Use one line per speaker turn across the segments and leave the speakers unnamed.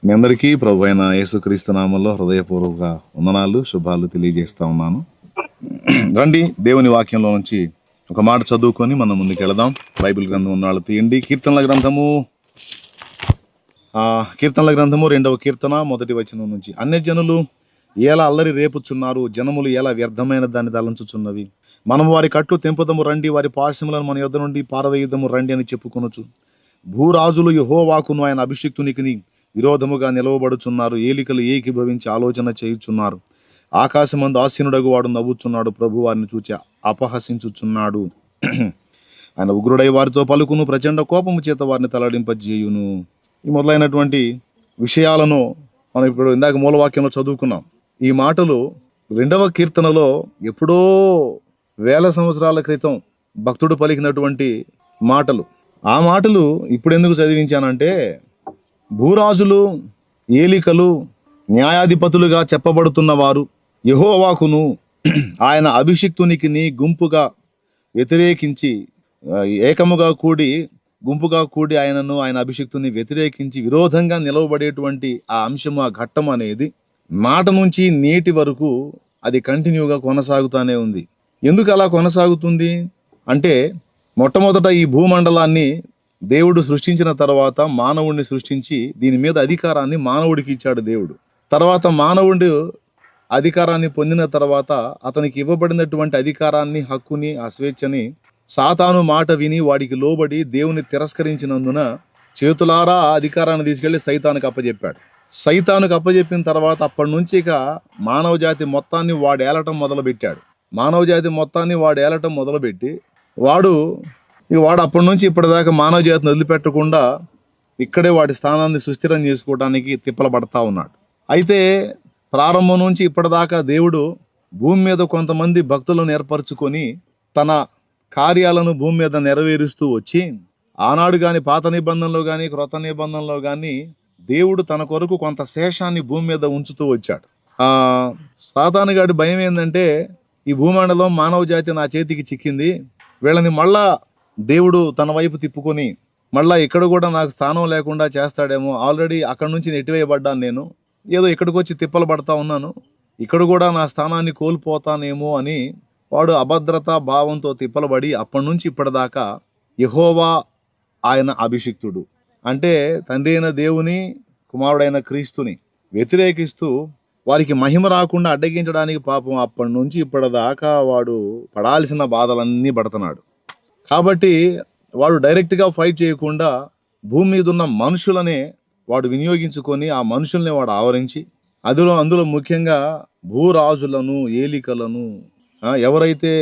మీ అందరికీ ప్రభు అయిన యేసుక్రీస్తు నామంలో హృదయపూర్వక వందనాలు, శుభాలు తెలియజేస్తా ఉన్నాను. రండి, దేవుని వాక్యంలో నుంచి ఒక మాట చదువుకొని మనం ముందుకు వెళదాం. బైబిల్ గ్రంథం ఉన్న వాళ్ళు తీయండి. కీర్తనల గ్రంథము 2వ కీర్తన 1వ వచనం నుంచి. అన్యజనులు ఎలా అల్లరి రేపుచున్నారు, జనములు ఎలా వ్యర్థమైన దాన్ని తలంచుచున్నవి. మనము వారి కట్లు తెంపుదము రండి, వారి పాశములను మన యొద్ద నుండి పారవేయుదము రండి అని చెప్పుకొనుచు. భూరాజులు యెహోవాకును ఆయన అభిషిక్తునికి విరోధముగా నిలవబడుచున్నారు. ఏలికలు ఏకీభవించి ఆలోచన చేయుచున్నారు. ఆకాశమందు ఆసీనుడగు వాడు నవ్వుచున్నాడు, ప్రభు వారిని చూచి అపహసించుచున్నాడు. ఆయన ఉగ్రుడై వారితో పలుకును, ప్రచండ కోపము చేత వారిని తలడింపజేయును. ఈ మొదలైనటువంటి విషయాలను మనం ఇప్పుడు ఇందాక మూలవాక్యంలో చదువుకున్నాం. ఈ మాటలు 2వ కీర్తనలో ఎప్పుడో వేల సంవత్సరాల క్రితం భక్తుడు పలికినటువంటి మాటలు. ఆ మాటలు ఇప్పుడు ఎందుకు చదివించానంటే, భూరాజులు, ఏలికలు, న్యాయాధిపతులుగా చెప్పబడుతున్న వారు యెహోవాకును ఆయన అభిషిక్తునికి గుంపుగా వ్యతిరేకించి గుంపుగా కూడి ఆయనను, ఆయన అభిషిక్తుని వ్యతిరేకించి విరోధంగా నిలవబడేటువంటి ఆ అంశము, ఆ ఘట్టం అనేది మాట నుంచి నేటి వరకు అది కంటిన్యూగా కొనసాగుతూనే ఉంది. ఎందుకు అలా కొనసాగుతుంది అంటే, మొట్టమొదట ఈ భూమండలాన్ని దేవుడు సృష్టించిన తర్వాత మానవుడిని సృష్టించి దీని మీద అధికారాన్ని మానవుడికి ఇచ్చాడు దేవుడు. తర్వాత మానవుడు అధికారాన్ని పొందిన తర్వాత అతనికి ఇవ్వబడినటువంటి అధికారాన్ని, హక్కుని, ఆ స్వేచ్ఛని సాతాను మాట విని వాడికి లోబడి దేవుని తిరస్కరించినందున చేతులారా ఆ అధికారాన్ని తీసుకెళ్లి సైతానికి అప్పచెప్పాడు. సైతానికి అప్పచెప్పిన తర్వాత అప్పటి నుంచి ఇక మానవ జాతి మొత్తాన్ని వాడు ఏలటం మొదలుపెట్టాడు. మొదలుపెట్టి వాడు అప్పటి నుంచి ఇప్పటిదాకా మానవ జాతిని వదిలిపెట్టకుండా ఇక్కడే వాడి స్థానాన్ని సుస్థిరం చేసుకోవడానికి తిప్పలు పడతా ఉన్నాడు. అయితే ప్రారంభం నుంచి ఇప్పటిదాకా దేవుడు భూమి మీద కొంతమంది భక్తులను ఏర్పరచుకొని తన కార్యాలను భూమి మీద నెరవేరుస్తూ వచ్చి, ఆనాడు కానీ పాత నిబంధనలో కానీ క్రొత్త నిబంధనలో కానీ దేవుడు తన కొరకు కొంత శేషాన్ని భూమి మీద ఉంచుతూ వచ్చాడు. సాతాను గాడి భయం ఏంటంటే, ఈ భూమండలం మానవ జాతి నా చేతికి చిక్కింది, వీళ్ళని మళ్ళా దేవుడు తన వైపు తిప్పుకొని మళ్ళా ఇక్కడ కూడా నాకు స్థానం లేకుండా చేస్తాడేమో, ఆల్రెడీ అక్కడ నుంచి నెట్టివేయబడ్డాను, నేను ఏదో ఇక్కడికి వచ్చి తిప్పలు పడతా ఉన్నాను, ఇక్కడ కూడా నా స్థానాన్ని కోల్పోతానేమో అని వాడు అభద్రతా భావంతో తిప్పలబడి అప్పటి నుంచి ఇప్పటిదాకా యెహోవా ఆయన అభిషిక్తుడు అంటే తండ్రి అయిన దేవుని, కుమారుడైన క్రీస్తుని వ్యతిరేకిస్తూ వారికి మహిమ రాకుండా అడ్డగించడానికి పాపం అప్పటి నుంచి ఇప్పటిదాకా వాడు పడాల్సిన బాధలన్నీ పడుతున్నాడు. కాబట్టి వాడు డైరెక్ట్గా ఫైట్ చేయకుండా భూమి మీద ఉన్న మనుషులనే వాడు వినియోగించుకొని ఆ మనుషుల్ని వాడు ఆవరించి, అందులో ముఖ్యంగా భూరాజులను, ఏలికలను, ఎవరైతే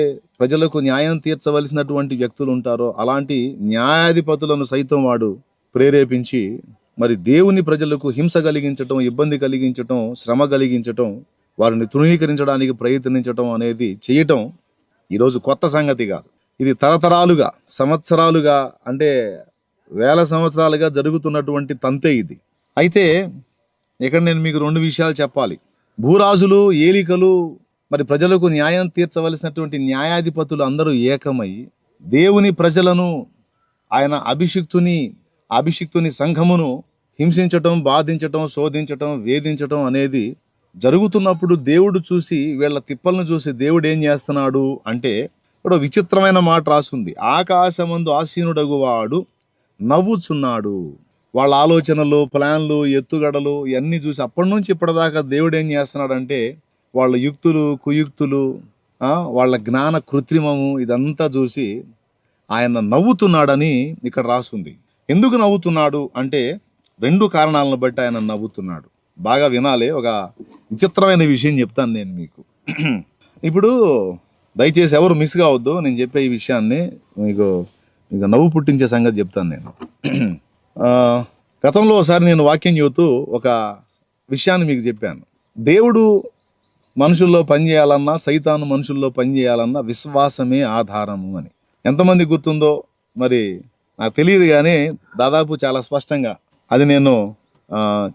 ప్రజలకు న్యాయం తీర్చవలసినటువంటి వ్యక్తులు ఉంటారో అలాంటి న్యాయాధిపతులను సైతం వాడు ప్రేరేపించి మరి దేవుని ప్రజలకు హింస కలిగించటం, ఇబ్బంది కలిగించటం, శ్రమ కలిగించటం, వారిని తృణీకరించడానికి ప్రయత్నించటం అనేది చేయటం ఈరోజు కొత్త సంగతి కాదు. ఇది తరతరాలుగా, సంవత్సరాలుగా, అంటే వేల సంవత్సరాలుగా జరుగుతున్నటువంటి తంతే ఇది. అయితే ఇక్కడ నేను మీకు 2 విషయాలు చెప్పాలి. భూరాజులు, ఏలికలు, మరి ప్రజలకు న్యాయం తీర్చవలసినటువంటి న్యాయాధిపతులు అందరూ ఏకమై దేవుని ప్రజలను, ఆయన అభిషిక్తుని సంఘమును హింసించటం, బాధించటం, శోధించటం, వేధించటం అనేది జరుగుతున్నప్పుడు దేవుడు చూసి, వీళ్ళ తిప్పలను చూసి దేవుడు ఏం చేస్తున్నాడు అంటే, ఇక్కడ విచిత్రమైన మాట రాసుంది. ఆకాశమందు ఆసీనుడగు వాడు నవ్వుచున్నాడు. వాళ్ళ ఆలోచనలు, ప్లాన్లు, ఎత్తుగడలు ఇవన్నీ చూసి అప్పటి నుంచి ఇప్పటిదాకా దేవుడు ఏం చేస్తున్నాడంటే, వాళ్ళ యుక్తులు, కుయుక్తులు, వాళ్ళ జ్ఞాన కృత్రిమము ఇదంతా చూసి ఆయన నవ్వుతున్నాడని ఇక్కడ రాసుంది. ఎందుకు నవ్వుతున్నాడు అంటే 2 కారణాలను బట్టి ఆయన నవ్వుతున్నాడు. బాగా వినాలి. ఒక విచిత్రమైన విషయం చెప్తాను నేను మీకు. ఇప్పుడు దయచేసి ఎవరు మిస్ కావద్దు, నేను చెప్పే ఈ విషయాన్ని మీకు నవ్వు పుట్టించే సంగతి చెప్తాను నేను. గతంలో ఒకసారి నేను వాక్యం చెబుతూ ఒక విషయాన్ని మీకు చెప్పాను. దేవుడు మనుషుల్లో పనిచేయాలన్నా, సైతాను మనుషుల్లో పనిచేయాలన్నా విశ్వాసమే ఆధారము అని. ఎంతమంది గుర్తుందో మరి నాకు తెలియదు, కానీ దాదాపు చాలా స్పష్టంగా అది నేను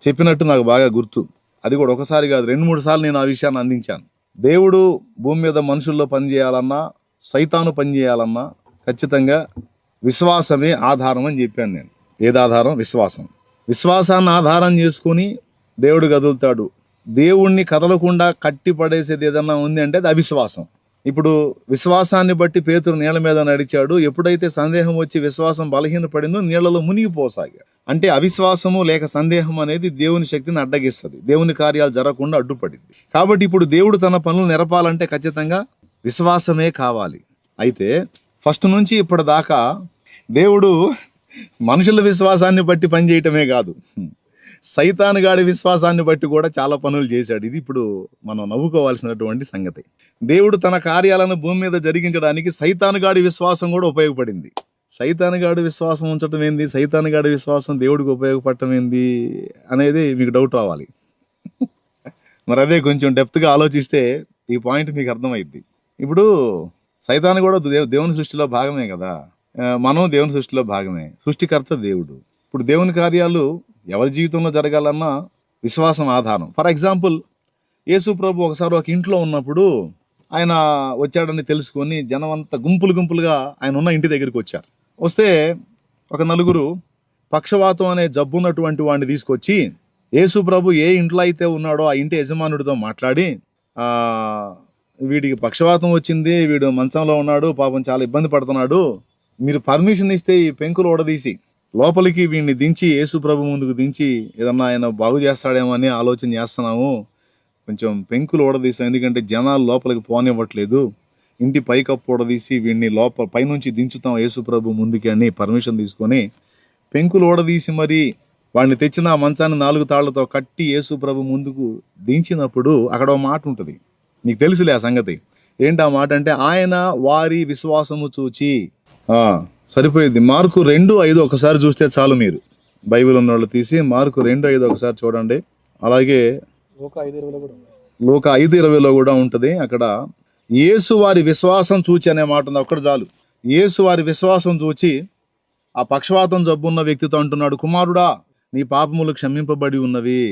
చెప్పినట్టు నాకు బాగా గుర్తు. అది కూడా ఒకసారి కాదు, 2-3 సార్లు నేను ఆ విషయాన్ని అందించాను. దేవుడు భూమి మీద మనుషుల్లో పనిచేయాలన్నా, సైతాను పనిచేయాలన్నా ఖచ్చితంగా విశ్వాసమే ఆధారం అని చెప్పాను నేను. ఏది ఆధారం? విశ్వాసం. విశ్వాసాన్ని ఆధారం చేసుకుని దేవుడు కదులుతాడు. దేవుణ్ణి కదలకుండా కట్టి పడేసేది ఏదన్నా ఉంది అంటే అది అవిశ్వాసం. ఇప్పుడు విశ్వాసాన్ని బట్టి పేతురు నీళ్ళ మీద నడిచాడు. ఎప్పుడైతే సందేహం వచ్చి విశ్వాసం బలహీనపడిందో నీళ్లలో మునిగిపోసాగాడు. అంటే అవిశ్వాసము లేక సందేహం అనేది దేవుని శక్తిని అడ్డగిస్తుంది, దేవుని కార్యాలు జరగకుండా అడ్డుపడింది. కాబట్టి ఇప్పుడు దేవుడు తన పనులు నెరపాలంటే ఖచ్చితంగా విశ్వాసమే కావాలి. అయితే ఫస్ట్ నుంచి ఇప్పటిదాకా దేవుడు మనుషుల విశ్వాసాన్ని బట్టి పనిచేయటమే కాదు, సైతానుగాడి విశ్వాసాన్ని బట్టి కూడా చాలా పనులు చేశాడు. ఇది ఇప్పుడు మనం నవ్వుకోవాల్సినటువంటి సంగతి. దేవుడు తన కార్యాలను భూమి మీద జరిగించడానికి సైతానుగాడి విశ్వాసం కూడా ఉపయోగపడింది. సైతానుగాడి విశ్వాసం ఉంచడం ఏంది, సైతానుగాడి విశ్వాసం దేవుడికి ఉపయోగపడటం ఏంది అనేది మీకు డౌట్ రావాలి. మరి అదే కొంచెం డెప్త్గా ఆలోచిస్తే ఈ పాయింట్ మీకు అర్థమైద్ది. ఇప్పుడు సైతాను కూడా దేవుని సృష్టిలో భాగమే కదా, మనం దేవుని సృష్టిలో భాగమే, సృష్టికర్త దేవుడు. ఇప్పుడు దేవుని కార్యాలు ఎవరి జీవితంలో జరగాలన్నా విశ్వాసం ఆధారం. ఫర్ ఎగ్జాంపుల్, యేసు ప్రభు ఒకసారి ఒక ఇంట్లో ఉన్నప్పుడు ఆయన వచ్చాడని తెలుసుకొని జనం అంతా గుంపులుగా ఆయన ఉన్న ఇంటి దగ్గరికి వచ్చారు. వస్తే ఒక నలుగురు పక్షవాతం అనే జబ్బున్నటువంటి వాడిని తీసుకొచ్చి యేసు ప్రభు ఏ ఇంట్లో అయితే ఉన్నాడో ఆ ఇంటి యజమానుడితో మాట్లాడి, వీడికి పక్షవాతం వచ్చింది, వీడు మంచంలో ఉన్నాడు, పాపం చాలా ఇబ్బంది పడుతున్నాడు, మీరు పర్మిషన్ ఇస్తే ఈ పెంకులు ఓడదీసి లోపలికి వీడిని దించి యేసు ప్రభు ముందుకు దించి ఏదన్నా ఆయన బాగు చేస్తాడేమో అని ఆలోచన చేస్తున్నాము, కొంచెం పెంకులు ఓడదీసాం, ఎందుకంటే జనాలు లోపలికి పోనివ్వట్లేదు, ఇంటి పైకప్పు ఓడదీసి వీడిని లోపల పైనుంచి దించుతాం యేసు ప్రభు ముందుకి అని పర్మిషన్ తీసుకొని పెంకులు ఓడదీసి మరి వాడిని తెచ్చిన ఆ మంచాన్ని 4 తాళ్లతో కట్టి యేసు ప్రభు ముందుకు దించినప్పుడు అక్కడ ఒక మాట ఉంటుంది, మీకు తెలుసులే ఆ సంగతి. ఏంటి ఆ మాట అంటే, ఆయన వారి విశ్వాసము చూచి. సరిపోయింది. మార్కు 2:5 ఒకసారి చూస్తే చాలు, మీరు బైబిల్ ఉన్న వాళ్ళు తీసి మార్కు 2:5 ఒకసారి చూడండి. అలాగే లోక 5:20 కూడా ఉంటుంది. అక్కడ యేసు వారి విశ్వాసం చూచి అనే మాట ఉంది, ఒక్కటి చాలు. యేసు వారి విశ్వాసం చూచి ఆ పక్షవాతం జబ్బున్న వ్యక్తితో అంటున్నాడు, కుమారుడా నీ పాపములు క్షమింపబడి ఉన్నవి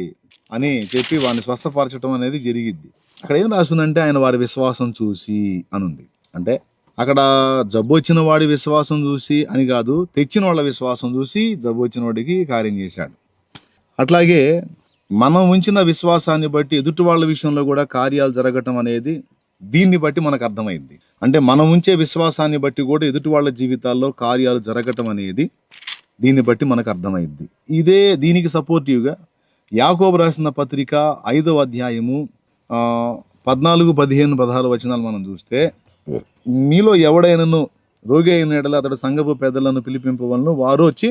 అని చెప్పి వాడిని స్వస్థపరచడం అనేది జరిగిద్ది. అక్కడ ఏం రాస్తుందంటే ఆయన వారి విశ్వాసం చూసి అనుంది. అంటే అక్కడ జబ్బు వచ్చిన వాడి విశ్వాసం చూసి అని కాదు, తెచ్చిన వాళ్ళ విశ్వాసం చూసి జబ్బు వచ్చిన వాడికి కార్యం చేశాడు. అట్లాగే మనం ఉంచిన విశ్వాసాన్ని బట్టి ఎదుటి వాళ్ళ విషయంలో కూడా కార్యాలు జరగటం అనేది దీన్ని బట్టి మనకు అర్థమైంది. అంటే మనం ఉంచే విశ్వాసాన్ని బట్టి కూడా ఎదుటి వాళ్ళ జీవితాల్లో కార్యాలు జరగటం అనేది దీన్ని బట్టి మనకు అర్థమైంది. ఇదే దీనికి సపోర్టివ్గా యాకోబు రాసిన పత్రిక 5వ అధ్యాయము 14, 15, 16 వచనాలు మనం చూస్తే, మీలో ఎవడైనను రోగి అయిన ఎడల అతడు సంఘపు పెద్దలను పిలిపింపవలను, వారు వచ్చి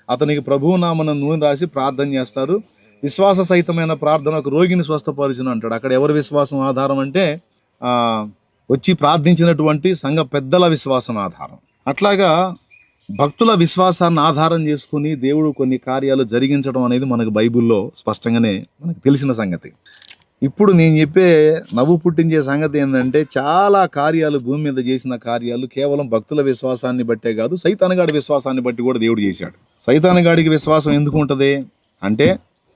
అతనికి ప్రభువు నామన నూనె రాసి ప్రార్థన చేస్తారు, విశ్వాస సహితమైన ప్రార్థన ఒక రోగిని స్వస్థపరచును అంటాడు. అక్కడ ఎవరి విశ్వాసం ఆధారం అంటే వచ్చి ప్రార్థించినటువంటి సంఘ పెద్దల విశ్వాసం ఆధారం. అట్లాగా భక్తుల విశ్వాసాన్ని ఆధారం చేసుకుని దేవుడు కొన్ని కార్యాలు జరిగించడం అనేది మనకు బైబిల్లో స్పష్టంగానే మనకు తెలిసిన సంగతి. ఇప్పుడు నేను చెప్పే నవ్వు పుట్టించే సంగతి ఏంటంటే, చాలా కార్యాలు భూమి మీద చేసిన కార్యాలు కేవలం భక్తుల విశ్వాసాన్ని బట్టే కాదు, సైతానుగాడి విశ్వాసాన్ని బట్టి కూడా దేవుడు చేశాడు. సైతానుగాడికి విశ్వాసం ఎందుకు ఉంటుంది అంటే,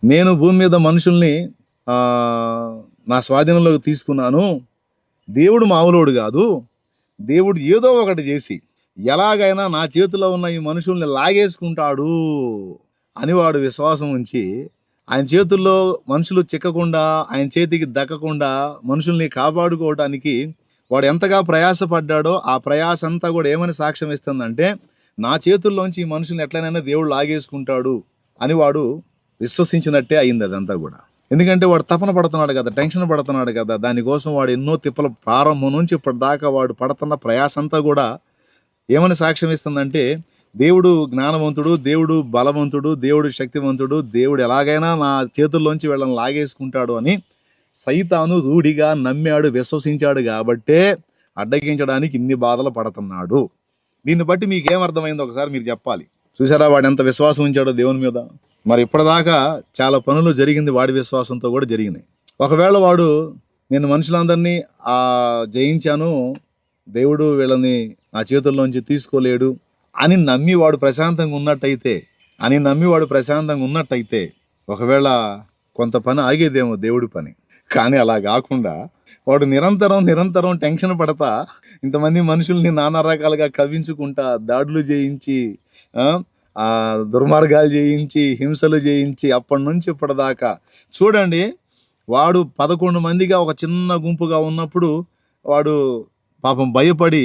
నేను భూమి మీద మనుషుల్ని నా స్వాధీనంలోకి తీసుకున్నాను, దేవుడు మామూలోడు కాదు, దేవుడు ఏదో ఒకటి చేసి ఎలాగైనా నా చేతిలో ఉన్న ఈ మనుషుల్ని లాగేసుకుంటాడు అని వాడు విశ్వాసం ఉంచి, ఆయన చేతుల్లో మనుషులు చిక్కకుండా, ఆయన చేతికి దక్కకుండా మనుషుల్ని కాపాడుకోవడానికి వాడు ఎంతగా ప్రయాసపడ్డాడో ఆ ప్రయాస అంతా కూడా ఏమని సాక్ష్యం ఇస్తుందంటే, నా చేతుల్లోంచి ఈ మనుషుల్ని ఎట్లనైనా దేవుడు లాగేసుకుంటాడు అని వాడు విశ్వసించినట్టే అయింది అదంతా కూడా. ఎందుకంటే వాడు తపన పడుతున్నాడు కదా, టెన్షన్ పడుతున్నాడు కదా, దానికోసం వాడు ఎన్నో తిప్పల ప్రారంభం నుంచి ఇప్పటిదాకా వాడు పడుతున్న ప్రయాస అంతా కూడా ఏమని సాక్ష్యం ఇస్తుందంటే, దేవుడు జ్ఞానవంతుడు, దేవుడు బలవంతుడు, దేవుడు శక్తివంతుడు, దేవుడు ఎలాగైనా నా చేతుల్లోంచి వీళ్ళని లాగేసుకుంటాడు అని సైతాను రూఢిగా నమ్మాడు, విశ్వసించాడు కాబట్టే అడ్డగించడానికి ఇన్ని బాధలు పడుతున్నాడు. దీన్ని బట్టి మీకు ఏమర్థమైందో ఒకసారి మీరు చెప్పాలి. చూసారా వాడు ఎంత విశ్వాసం ఉంచాడో దేవుని మీద. మరి ఇప్పటిదాకా చాలా పనులు జరిగింది వాడి విశ్వాసంతో కూడా జరిగినాయి. ఒకవేళ వాడు నేను మనుషులందరినీ జయించాను, దేవుడు వీళ్ళని నా చేతుల్లోంచి తీసుకోలేడు అని నమ్మి వాడు ప్రశాంతంగా ఉన్నట్టయితే ఒకవేళ కొంత పని ఆగేదేమో దేవుడి పని. కానీ అలా కాకుండా వాడు నిరంతరం టెన్షన్ పడతా ఇంతమంది మనుషుల్ని నానా రకాలుగా కవ్వించుకుంటా దాడులు చేయించి దుర్మార్గాలు చేయించి, హింసలు చేయించి, అప్పటి నుంచి ఇప్పటిదాకా చూడండి. వాడు 11 మందిగా ఒక చిన్న గుంపుగా ఉన్నప్పుడు వాడు పాపం భయపడి,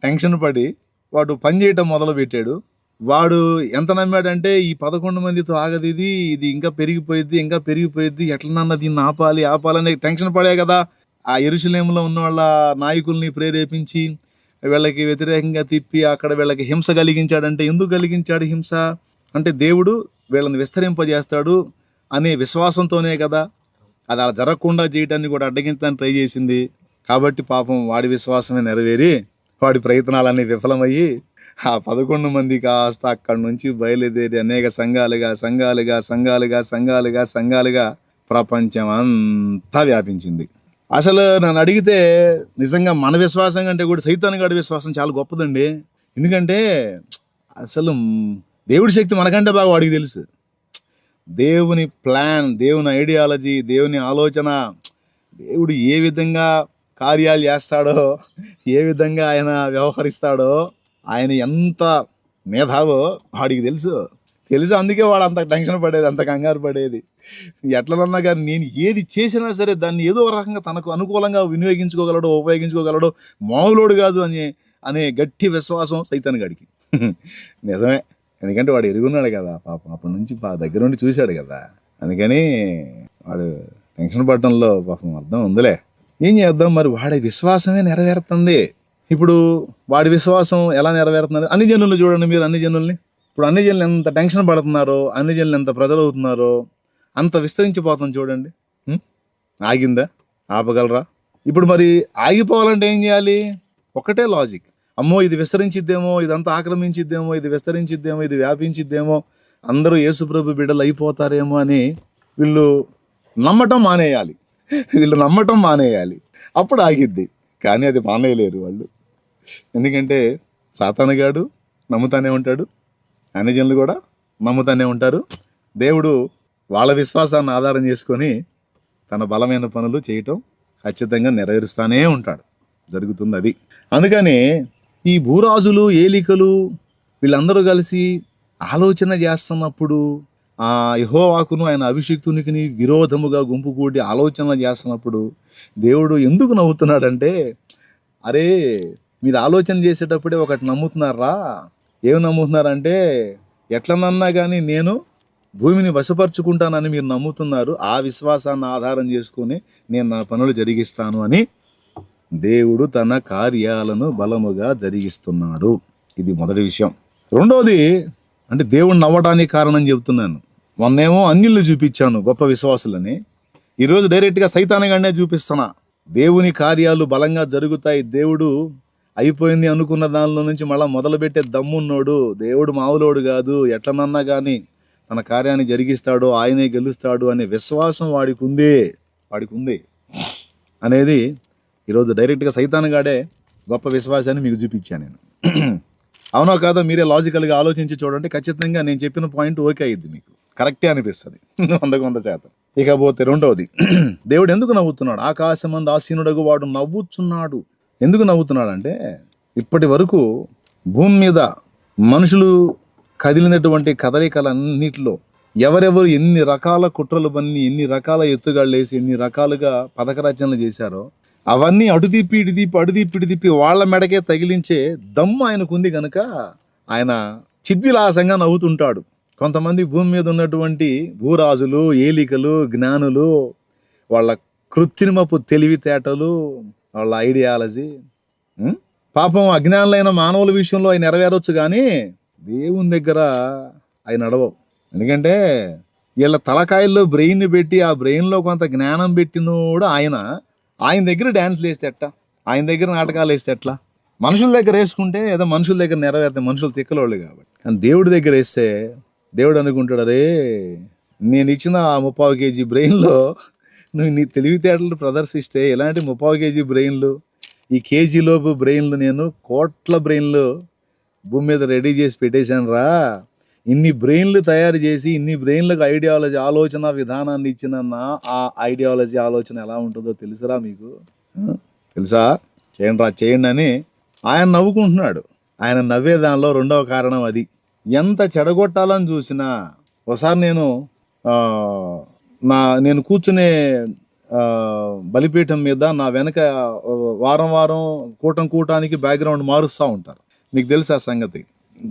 టెన్షన్ పడి వాడు పని చేయటం మొదలుపెట్టాడు. వాడు ఎంత నమ్మాడంటే ఈ 11 మందితో ఆగదు, ఇది ఇంకా పెరిగిపోయిద్ది, ఎట్లనన్నా దీన్ని ఆపాలని టెన్షన్ పడే కదా ఆ యెరూషలేములో ఉన్న వాళ్ళ నాయకుల్ని ప్రేరేపించి వీళ్ళకి వ్యతిరేకంగా తిప్పి అక్కడ వీళ్ళకి హింస కలిగించాడంటే, ఎందుకు కలిగించాడు హింస అంటే దేవుడు వీళ్ళని విస్తరింపజేస్తాడు అనే విశ్వాసంతోనే కదా. అది అలా జరగకుండా చేయటాన్ని కూడా అడ్డగించడానికి ట్రై చేసింది. కాబట్టి పాపం వాడి విశ్వాసమే నెరవేరి వాడి ప్రయత్నాలన్నీ విఫలమయ్యి ఆ 11 మంది కాస్త అక్కడి నుంచి బయలుదేరి అనేక సంఘాలుగా ప్రపంచం అంతా వ్యాపించింది. అసలు నన్ను అడిగితే నిజంగా మన విశ్వాసం కంటే కూడా సైతాను గాడి విశ్వాసం చాలా గొప్పదండి. ఎందుకంటే అసలు దేవుడి శక్తి మనకంటే బాగా వాడికి తెలుసు. దేవుని ప్లాన్, దేవుని ఐడియాలజీ, దేవుని ఆలోచన, దేవుడు ఏ విధంగా కార్యాలు చేస్తాడో, ఏ విధంగా ఆయన వ్యవహరిస్తాడో, ఆయన ఎంత మేధావో వాడికి తెలుసు. అందుకే వాడు అంత టెన్షన్ పడేది, అంత కంగారు పడేది. ఎట్లనన్నా కానీ నేను ఏది చేసినా సరే దాన్ని ఏదో ఒక రకంగా తనకు అనుకూలంగా ఉపయోగించుకోగలడు, మామూలోడు కాదు అనే గట్టి విశ్వాసం సైతాన్ గాడికి. నిజమే, ఎందుకంటే వాడు ఎరుగున్నాడు కదా పాపం, అప్పటి నుంచి దగ్గర నుండి చూశాడు కదా. అందుకని వాడు టెన్షన్ పడటంలో పాపం అర్థం ఉందిలే. ఏం చేద్దాం మరి, వాడి విశ్వాసమే నెరవేరుతుంది. ఇప్పుడు వాడి విశ్వాసం ఎలా నెరవేరుతుంది? అన్ని జనులు చూడండి మీరు, అన్ని జనుల్ని ఇప్పుడు అన్ని జనులు ఎంత టెన్షన్ పడుతున్నారో, అన్ని జనులు ఎంత ప్రజలు అవుతున్నారో అంత విస్తరించిపోతుంది చూడండి. ఆగిందా? ఆపగలరా? ఇప్పుడు మరి ఆగిపోవాలంటే ఏం చేయాలి? ఒకటే లాజిక్, అమ్మో ఇది విస్తరించిద్దేమో, ఇదంతా ఆక్రమించిద్దేమో, ఇది విస్తరించిద్దేమో, ఇది వ్యాపించిద్దేమో, అందరూ యేసుప్రభు బిడ్డలు అయిపోతారేమో అని వీళ్ళు నమ్మటం మానేయాలి. అప్పుడు ఆగిద్ది. కానీ అది మానేయలేరు వాళ్ళు. ఎందుకంటే సాతానుగాడు నమ్ముతానే ఉంటాడు, అన్ని జనులు కూడా నమ్ముతానే ఉంటారు. దేవుడు వాళ్ళ విశ్వాసాన్ని ఆధారం చేసుకొని తన బలమైన పనులు చేయటం ఖచ్చితంగా నెరవేరుస్తానే ఉంటాడు. జరుగుతుంది అది. అందుకని ఈ భూరాజులు, ఏలికలు వీళ్ళందరూ కలిసి ఆలోచన చేస్తున్నప్పుడు, ఆ యెహోవాకును ఆయన అభిషిక్తునికి విరోధముగా గుంపు కూడి ఆలోచన చేస్తున్నప్పుడు దేవుడు ఎందుకు నవ్వుతున్నాడంటే, అరే మీరు ఆలోచన చేసేటప్పుడే ఒకటి నమ్ముతున్నారా? ఏమి నమ్ముతున్నారంటే, ఎట్లనన్నా కానీ నేను భూమిని వశపరుచుకుంటానని మీరు నమ్ముతున్నారు. ఆ విశ్వాసాన్ని ఆధారం చేసుకుని నేను నా పనులు జరిగిస్తాను అని దేవుడు తన కార్యాలను బలముగా జరిగిస్తున్నాడు. ఇది మొదటి విషయం. రెండోది అంటే దేవుడు నవ్వడానికి కారణం చెబుతున్నాను. మొన్నేమో అన్యుల్ని చూపించాను గొప్ప విశ్వాసులని, ఈరోజు డైరెక్ట్గా సైతానుగానే చూపిస్తున్నా. దేవుని కార్యాలు బలంగా జరుగుతాయి. దేవుడు అయిపోయింది అనుకున్న దానిలో నుంచి మళ్ళీ మొదలుపెట్టే దమ్మున్నోడు. దేవుడు మామూలోడు కాదు, ఎట్లనన్నా కానీ తన కార్యాన్ని జరిగిస్తాడు, ఆయనే గెలుస్తాడు అనే విశ్వాసం వాడికి ఉంది అనేది ఈరోజు డైరెక్ట్గా సైతానుగాడే గొప్ప విశ్వాసాన్ని మీకు చూపించాను నేను. అవునో కాదో మీరే లాజికల్గా ఆలోచించి చూడండి. ఖచ్చితంగా నేను చెప్పిన పాయింట్ ఓకే అయ్యిద్ది, మీకు కరెక్టే అనిపిస్తుంది 100%. ఇకపోతే రెండవది, దేవుడు ఎందుకు నవ్వుతున్నాడు? ఆకాశమందు ఆసీనుడగు వాడు నవ్వుతున్నాడు. ఎందుకు నవ్వుతున్నాడు అంటే, ఇప్పటి వరకు భూమి మీద మనుషులు కదిలినటువంటి కదలికలన్నిటిలో ఎవరెవరు ఎన్ని రకాల కుట్రలు పన్ని, ఎన్ని రకాల ఎత్తుగాళ్ళు వేసి, ఎన్ని రకాలుగా పథక రచనలు చేశారో అవన్నీ అటు తిప్పి ఇటు తిప్పి వాళ్ళ మెడకే తగిలించే దమ్ము ఆయనకు ఉంది కనుక ఆయన చిద్విలాసంగా నవ్వుతుంటాడు. కొంతమంది భూమి మీద ఉన్నటువంటి భూరాజులు, ఏలికలు, జ్ఞానులు, వాళ్ళ కృత్రిమపు తెలివితేటలు, వాళ్ళ ఐడియాలజీ, పాపం అజ్ఞానులైన మానవుల విషయంలో ఆయన నెరవేరొచ్చు, కానీ దేవుని దగ్గర ఆయన నడవవు. ఎందుకంటే వీళ్ళ తలకాయల్లో బ్రెయిన్ పెట్టి ఆ బ్రెయిన్లో కొంత జ్ఞానం పెట్టినోడు ఆయన దగ్గర డ్యాన్స్లు వేస్తే ఎట్లా, ఆయన దగ్గర నాటకాలు వేస్తే ఎట్లా? మనుషుల దగ్గర వేసుకుంటే ఏదో మనుషుల దగ్గర నెరవేరుతాయి, మనుషులు తిక్కలోళ్ళు కాబట్టి. కానీ దేవుడి దగ్గర వేస్తే దేవుడు అనుకుంటాడు, అరే నేను ఇచ్చిన ఆ 30 kg బ్రెయిన్లో నువ్వు నీ తెలివితేటలు ప్రదర్శిస్తే ఇలాంటి 30 kg బ్రెయిన్లు, ఈ కేజీలోపు బ్రెయిన్లు, నేను కోట్ల బ్రెయిన్లు భూమి మీద రెడీ చేసి పెట్టేశాను రా. ఇన్ని బ్రెయిన్లు తయారు చేసి ఇన్ని బ్రెయిన్లకు ఐడియాలజీ, ఆలోచన విధానాన్ని ఇచ్చిన ఆ ఐడియాలజీ, ఆలోచన ఎలా ఉంటుందో తెలుసురా మీకు? తెలుసా? చేయండి అని ఆయన నవ్వుకుంటున్నాడు. ఆయన నవ్వే దానిలో రెండవ కారణం అది. ఎంత చెడగొట్టాలని చూసినా ఒకసారి ఆ, నేను కూర్చునే ఆ, బలిపీఠం మీద నా వెనక వారం వారం కూటానికి బ్యాక్గ్రౌండ్ మారుస్తూ ఉంటారు. మీకు తెలుసు ఆ సంగతి.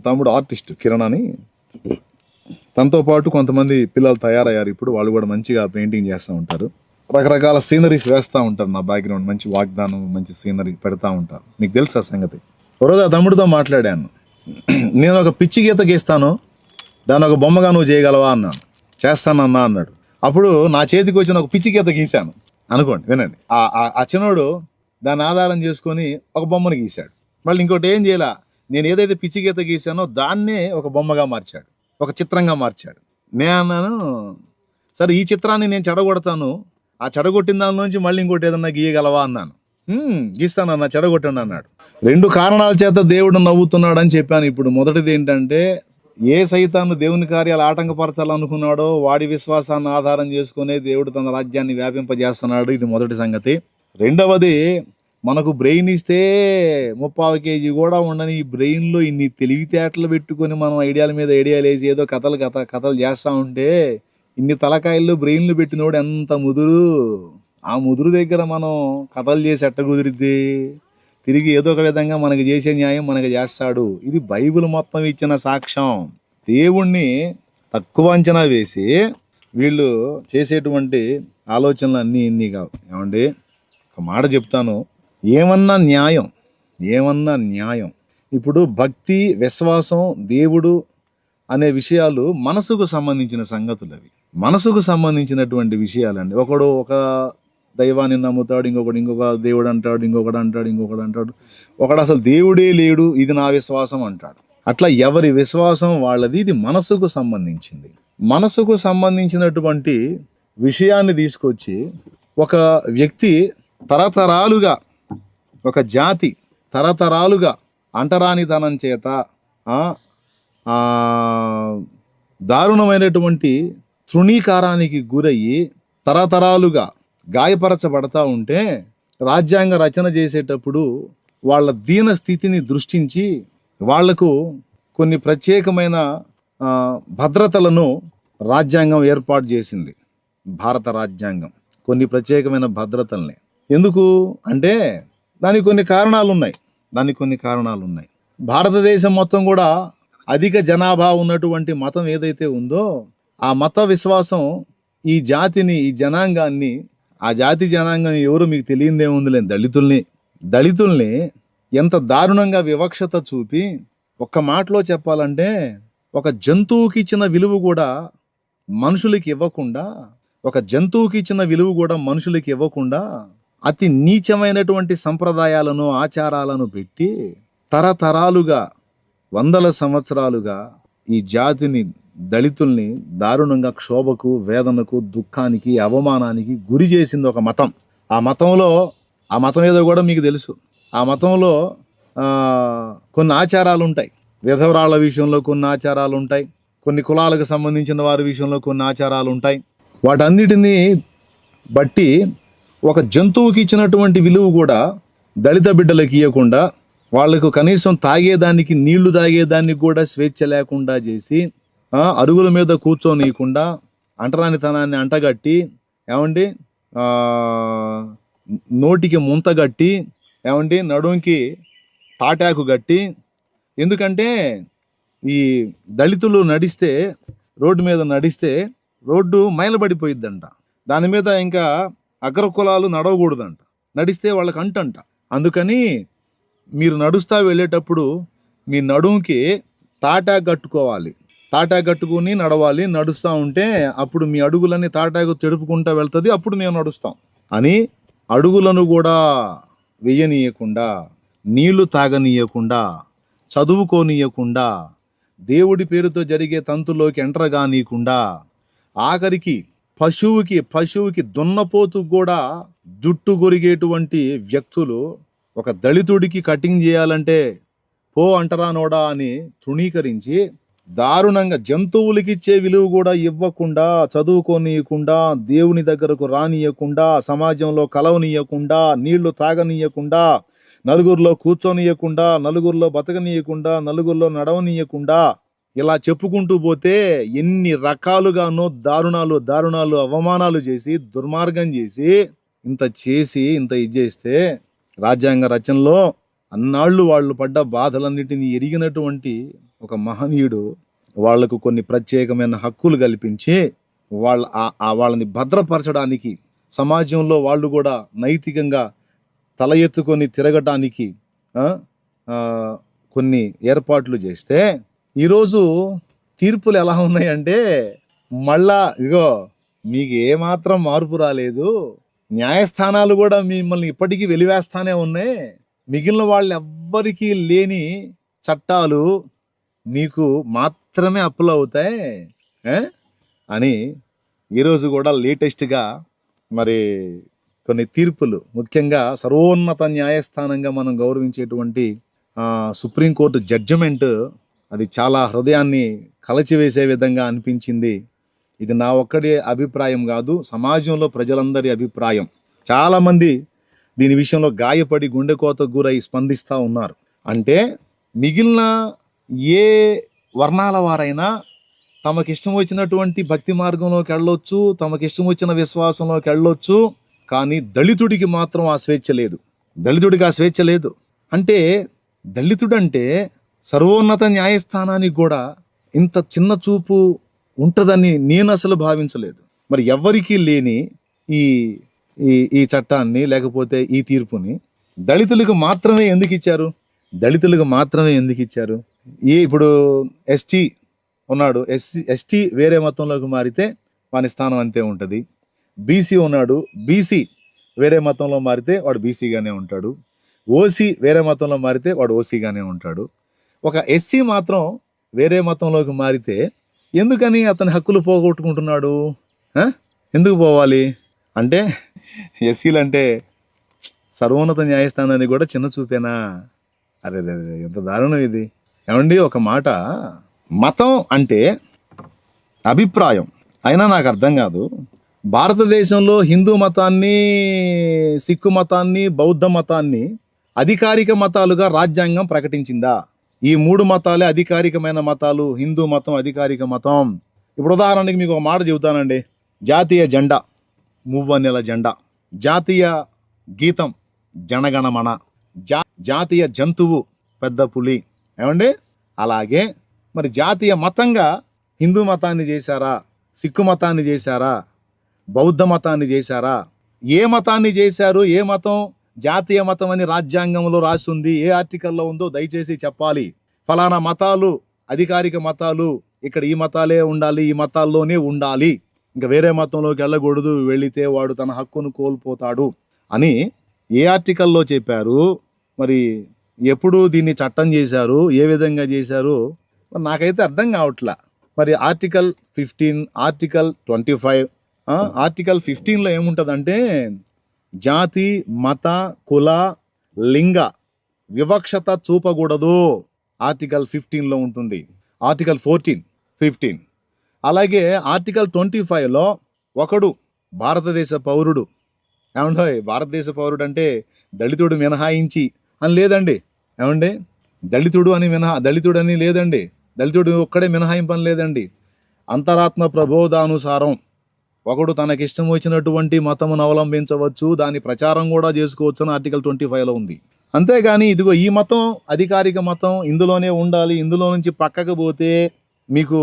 తమ్ముడు ఆర్టిస్ట్ కిరణ్ అని, తనతో పాటు కొంతమంది పిల్లలు తయారయ్యారు. ఇప్పుడు వాళ్ళు కూడా మంచిగా పెయింటింగ్ చేస్తూ ఉంటారు. రకరకాల సీనరీస్ వేస్తూ ఉంటారు. నా బ్యాక్గ్రౌండ్ మంచి వాగ్దానం, మంచి సీనరీ పెడతా ఉంటారు. మీకు తెలుసు ఆ సంగతి. ఒకరోజు ఆ తమ్ముడితో మాట్లాడాను. నేను ఒక పిచ్చి గీత గీస్తాను, దాన్ని ఒక బొమ్మగా నువ్వు చేయగలవా అన్నాను. చేస్తానన్నా అన్నాడు. అప్పుడు నా చేతికి వచ్చిన ఒక పిచ్చి గీత గీశాను అనుకోండి. వినండి, ఆ చిన్నోడు దాన్ని ఆధారం చేసుకొని ఒక బొమ్మను గీశాడు. మళ్ళీ ఇంకోటి ఏం చేయాల, నేను ఏదైతే పిచ్చి గీత గీశానో దాన్నే ఒక బొమ్మగా మార్చాడు, ఒక చిత్రంగా మార్చాడు. నేను అన్నాను, సరే ఈ చిత్రాన్ని నేను చెడగొడతాను, ఆ చెడగొట్టిన దానిలోంచి మళ్ళీ ఇంకోటి ఏదన్నా గీయగలవా అన్నాను. గీస్తానన్నా, చెడగొట్టండి అన్నాడు. రెండు కారణాల చేత దేవుడు నవ్వుతున్నాడు అని చెప్పాను. ఇప్పుడు మొదటిది ఏంటంటే, ఏ సైతాను దేవుని కార్యాలు ఆటంకపరచాలనుకున్నాడో వాడి విశ్వాసాన్ని ఆధారం చేసుకునే దేవుడు తన రాజ్యాన్ని వ్యాపింపజేస్తున్నాడు. ఇది మొదటి సంగతి. రెండవది, మనకు బ్రెయిన్ ఇస్తే 30 కేజీ కూడా ఉండని ఈ బ్రెయిన్లో ఇన్ని తెలివితేటలు పెట్టుకొని మనం ఐడియాల మీద ఐడియాలు వేసి ఏదో కథలు చేస్తూ ఉంటే, ఇన్ని తలకాయల్లో బ్రెయిన్లు పెట్టినోడు ఎంత ముదురు. ఆ ముదురు దగ్గర మనం కథలు చేసి ఎట్ట కుదిరిద్ది? తిరిగి ఏదో ఒక విధంగా మనకి చేసే న్యాయం మనకి చేస్తాడు. ఇది బైబిల్ మొత్తం ఇచ్చిన సాక్ష్యం. దేవుణ్ణి తక్కువ అంచనా వేసి వీళ్ళు చేసేటువంటి ఆలోచనలు అన్నీ ఇన్ని కావు. ఏమండి, ఒక మాట చెప్తాను, ఏమన్నా న్యాయం. ఇప్పుడు భక్తి, విశ్వాసం, దేవుడు అనే విషయాలు మనసుకు సంబంధించిన సంగతులు. అవి మనసుకు సంబంధించినటువంటి విషయాలండి. ఒకడు ఒక దైవాన్ని నమ్ముతాడు, ఇంకొక దేవుడు అంటాడు, ఇంకొకడు అంటాడు, ఒకడు అసలు దేవుడే లేడు, ఇది నా విశ్వాసం అంటాడు. అట్లా ఎవరి విశ్వాసం వాళ్ళది. ఇది మనసుకు సంబంధించింది. మనసుకు సంబంధించినటువంటి విషయాన్ని తీసుకొచ్చి ఒక వ్యక్తి తరతరాలుగా, ఒక జాతి తరతరాలుగా అంటరానితనం చేత దారుణమైనటువంటి తృణీకారానికి గురయ్యి తరతరాలుగా గాయపరచబడతా ఉంటే, రాజ్యాంగ రచన చేసేటప్పుడు వాళ్ళ దీన స్థితిని దృష్టించి వాళ్లకు కొన్ని ప్రత్యేకమైన భద్రతలను రాజ్యాంగం ఏర్పాటు చేసింది. భారత రాజ్యాంగం కొన్ని ప్రత్యేకమైన భద్రతల్ని. ఎందుకు అంటే దానికి కొన్ని కారణాలు ఉన్నాయి. భారతదేశం మొత్తం కూడా అధిక జనాభా ఉన్నటువంటి మతం ఏదైతే ఉందో, ఆ మత విశ్వాసం ఈ జాతిని, ఈ జనాంగాన్ని, ఆ జాతి జనాంగం ఎవరు మీకు తెలియదేముందిలే, దళితుల్ని ఎంత దారుణంగా వివక్షత చూపి, ఒక్క మాటలో చెప్పాలంటే ఒక జంతువుకి ఇచ్చిన విలువ కూడా మనుషులకి ఇవ్వకుండా అతి నీచమైనటువంటి సంప్రదాయాలను, ఆచారాలను పెట్టి తరతరాలుగా, వందల సంవత్సరాలుగా ఈ జాతిని, దళితుల్ని దారుణంగా క్షోభకు, వేదనకు, దుఃఖానికి, అవమానానికి గురి చేసింది ఒక మతం. ఆ మతం ఏదో కూడా మీకు తెలుసు. ఆ మతంలో కొన్ని ఆచారాలు ఉంటాయి. విధవరాళ్ళ విషయంలో కొన్ని ఆచారాలు ఉంటాయి. కొన్ని కులాలకు సంబంధించిన వారి విషయంలో కొన్ని ఆచారాలు ఉంటాయి. వాటన్నిటినీ బట్టి ఒక జంతువుకి ఇచ్చినటువంటి విలువ కూడా దళిత బిడ్డలకు ఇవ్వకుండా, వాళ్లకు కనీసం తాగేదానికి, నీళ్లు తాగేదానికి కూడా స్వేచ్ఛ లేకుండా చేసి, అరుగుల మీద కూర్చోనీయకుండా, అంటరానితనాన్ని అంటగట్టి, ఏమండి నోటికి ముంతగట్టి, ఏమండి నడుంకి తాటాకు గట్టి. ఎందుకంటే ఈ దళితులు రోడ్డు మీద నడిస్తే రోడ్డు మైలబడిపోయిద్దంట. దాని మీద ఇంకా అగ్ర కులాలు నడవకూడదంట, నడిస్తే వాళ్ళకి అంటంట. అందుకని మీరు నడుస్తా వెళ్ళేటప్పుడు మీ నడుంకి తాటాకు కట్టుకోవాలి, తాటాకు కట్టుకుని నడవాలి. నడుస్తూ ఉంటే అప్పుడు మీ అడుగులన్నీ తాటాకు తెడుపుకుంటూ వెళ్తుంది, అప్పుడు మేము నడుస్తాం అని అడుగులను కూడా వెయ్యనీయకుండా, నీళ్లు తాగనీయకుండా, చదువుకోనీయకుండా, దేవుడి పేరుతో జరిగే తంతులోకి ఎంటర్ కానీయకుండా, ఆఖరికి పశువుకి దున్నపోతు కూడా జుట్టు గొరిగేటువంటి వ్యక్తులు ఒక దళితుడికి కటింగ్ చేయాలంటే పో అంటరానోడా అని తృణీకరించి, దారుణంగా జంతువులకి ఇచ్చే విలువ కూడా ఇవ్వకుండా, చదువుకోనీయకుండా, దేవుని దగ్గరకు రానియకుండా, సమాజంలో కలవనీయకుండా, నీళ్లు తాగనీయకుండా, నలుగురిలో కూర్చోనీయకుండా, నలుగురిలో బతకనీయకుండా, నలుగురిలో నడవనీయకుండా, ఇలా చెప్పుకుంటూ పోతే ఎన్ని రకాలుగానో దారుణాలు దారుణాలు అవమానాలు చేసి దుర్మార్గం చేసి ఇంత ఇది చేస్తే రాజ్యాంగ రచనలో అన్నాళ్ళు వాళ్ళు పడ్డ బాధలన్నిటినీ ఎరిగినటువంటి ఒక మహనీయుడు వాళ్లకు కొన్ని ప్రత్యేకమైన హక్కులు కల్పించి వాళ్ళని భద్రపరచడానికి, సమాజంలో వాళ్ళు కూడా నైతికంగా తల ఎత్తుకొని తిరగటానికి కొన్ని ఏర్పాట్లు చేస్తే ఈరోజు తీర్పులు ఎలా ఉన్నాయంటే మళ్ళా ఇదిగో మీకు ఏమాత్రం మార్పు రాలేదు, న్యాయస్థానాలు కూడా మిమ్మల్ని ఇప్పటికీ వెలివేస్తానే ఉన్నాయి, మిగిలిన వాళ్ళు ఎవ్వరికీ లేని చట్టాలు మీకు మాత్రమే అప్లై అవుతాయి అని ఈరోజు కూడా లేటెస్ట్గా మరి కొన్ని తీర్పులు, ముఖ్యంగా సర్వోన్నత న్యాయస్థానంగా మనం గౌరవించేటువంటి సుప్రీంకోర్టు జడ్జిమెంట్ అది చాలా హృదయాన్ని కలచివేసే విధంగా అనిపించింది. ఇది నా ఒక్కడి అభిప్రాయం కాదు, సమాజంలో ప్రజలందరి అభిప్రాయం. చాలామంది దీని విషయంలో గాయపడి గుండెకోతకు గురై స్పందిస్తూ ఉన్నారు. అంటే మిగిలిన ఏ వర్ణాల వారైనా తమకిష్టం వచ్చినటువంటి భక్తి మార్గంలోకి వెళ్ళొచ్చు, తమకిష్టం వచ్చిన విశ్వాసంలోకి వెళ్ళొచ్చు, కానీ దళితుడికి మాత్రం ఆ స్వేచ్ఛ లేదు. దళితుడికి ఆ స్వేచ్ఛ లేదు. అంటే దళితుడంటే సర్వోన్నత న్యాయస్థానానికి కూడా ఇంత చిన్న చూపు ఉంటుందని నేను అసలు భావించలేదు. మరి ఎవ్వరికీ లేని ఈ ఈ చట్టాన్ని లేకపోతే ఈ తీర్పుని దళితులకు మాత్రమే ఎందుకు ఇచ్చారు? దళితులకు మాత్రమే ఎందుకు ఇచ్చారు? ఇప్పుడు ఎస్టీ ఉన్నాడు, ఎస్టీ వేరే మతంలోకి మారితే వాని స్థానం అంతే ఉంటుంది. బీసీ ఉన్నాడు, బీసీ వేరే మతంలో మారితే వాడు బీసీగానే ఉంటాడు. ఓసీ వేరే మతంలో మారితే వాడు ఓసీగానే ఉంటాడు. ఒక ఎస్సీ మాత్రం వేరే మతంలోకి మారితే ఎందుకని అతని హక్కులు పోగొట్టుకుంటున్నాడు? ఎందుకు పోవాలి? అంటే ఎస్సీలు అంటే సర్వోన్నత న్యాయస్థానాన్ని కూడా చిన్న చూపేనా? అరే ఎంత దారుణం ఇది. ఏమండి, ఒక మాట, మతం అంటే అభిప్రాయం అయినా నాకు అర్థం కాదు. భారతదేశంలో హిందూ మతాన్ని, సిక్కు మతాన్ని, బౌద్ధ మతాన్ని అధికారిక మతాలుగా రాజ్యాంగం ప్రకటించిందా? ఈ 3 మతాలే అధికారికమైన మతాలు. హిందూ మతం అధికారిక మతం. ఇప్పుడు ఉదాహరణకి మీకు ఒక మాట చెబుతానండి. జాతీయ జెండా మువ్వన్నెల జెండా, జాతీయ గీతం జనగణమన, జాతీయ జంతువు పెద్ద పులి. ఏమండి, అలాగే మరి జాతీయ మతంగా హిందూ మతాన్ని చేశారా? సిక్కు మతాన్ని చేశారా? బౌద్ధ మతాన్ని చేశారా? ఏ మతాన్ని చేశారు? ఏ మతం జాతీయ మతం అని రాజ్యాంగంలో రాసి ఉంది? ఏ ఆర్టికల్లో ఉందో దయచేసి చెప్పాలి. ఫలానా మతాలు అధికారిక మతాలు, ఇక్కడ ఈ మతాలే ఉండాలి, ఈ మతాల్లోనే ఉండాలి, ఇంకా వేరే మతంలోకి వెళ్ళకూడదు, వెళితే వాడు తన హక్కును కోల్పోతాడు అని ఏ ఆర్టికల్లో చెప్పారు? మరి ఎప్పుడు దీన్ని చట్టం చేశారు? ఏ విధంగా చేశారు? నాకైతే అర్థం కావట్లా. మరి ఆర్టికల్ 15, ఆర్టికల్ 25, ఆర్టికల్ 15లో ఏముంటుందంటే జాతి, మత, కుల, లింగ వివక్షత చూపకూడదు. ఆర్టికల్ 15లో ఉంటుంది. ఆర్టికల్ 14, 15. అలాగే ఆర్టికల్ 25లో ఒకడు భారతదేశ పౌరుడు, ఏమంటే భారతదేశ పౌరుడు అంటే దళితుడు మినహాయించి అని లేదండి. ఏమండి, దళితుడని లేదండి. దళితుడు ఒక్కడే మినహాయింపని లేదండి. అంతరాత్మ ప్రబోధానుసారం ఒకడు తనకిష్టం వచ్చినటువంటి మతమును అవలంబించవచ్చు, దాని ప్రచారం కూడా చేసుకోవచ్చు అని ఆర్టికల్ 25లో ఉంది. అంతేగాని ఇదిగో ఈ మతం అధికారిక మతం, ఇందులోనే ఉండాలి, ఇందులో నుంచి పక్కకు పోతే మీకు